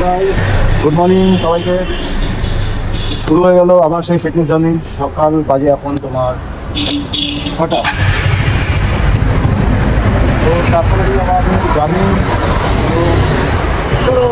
Guys, good morning সবাইকে। শুরু হয়ে গেল আমার সেই ফিটনেস জার্নি। সকাল বাজে এখন তোমার 6টা। তো তারপরে আমার জার্নি চলো।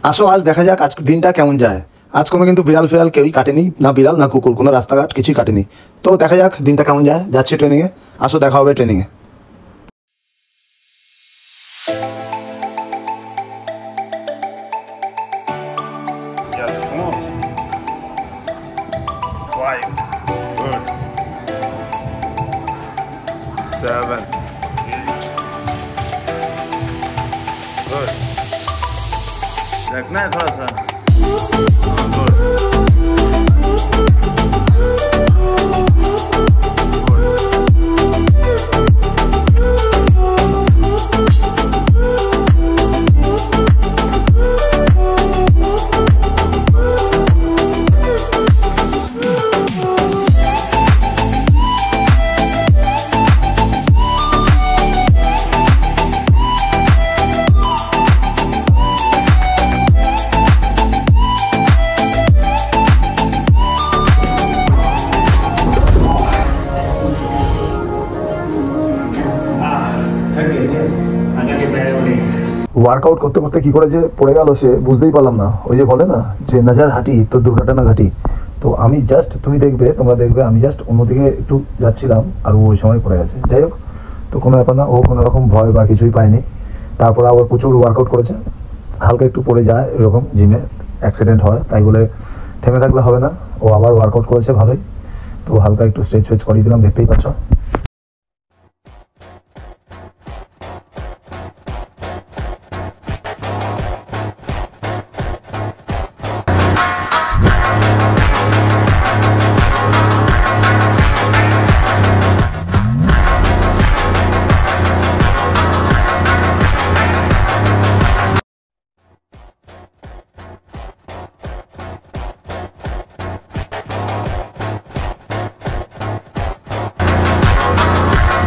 আসো আজ দেখা যাক আজকে দিনটা কেমন যায়। আজ কোনো কিন্তু বিড়াল ফিরাল কেউই কাটেনি, না বিড়াল না কুকুর, কোনো রাস্তাঘাট কিছুই কাটেনি। তো দেখা যাক দিনটা কেমন যায়। যাচ্ছি ট্রেনিংয়ে, আসো দেখা হবে ট্রেনিংয়ে। रखना है थोड़ा सा। ওয়ার্কআউট করতে করতে কি করে যে পড়ে গেল সে বুঝতেই পারলাম না। ওই যে বলে না যে নজর হাঁটি তো দুর্ঘটনা ঘাটি। তো আমি জাস্ট তোমরা দেখবে আমি জাস্ট অন্যদিকে একটু যাচ্ছিলাম আর ও ওই সময় পড়ে গেছে। যাই হোক, তো কোনো ব্যাপার না, ও কোনো রকম ভয় বা কিছুই পায়নি। তারপর আবার প্রচুর ওয়ার্কআউট করেছে, হালকা একটু পড়ে যায়, এরকম জিমে অ্যাক্সিডেন্ট হয়, তাই বলে থেমে থাকলে হবে না। ও আবার ওয়ার্কআউট করেছে ভালোই। তো হালকা একটু স্ট্রেচ ফেচ করিয়ে দিলাম, দেখতেই পাচ্ছ।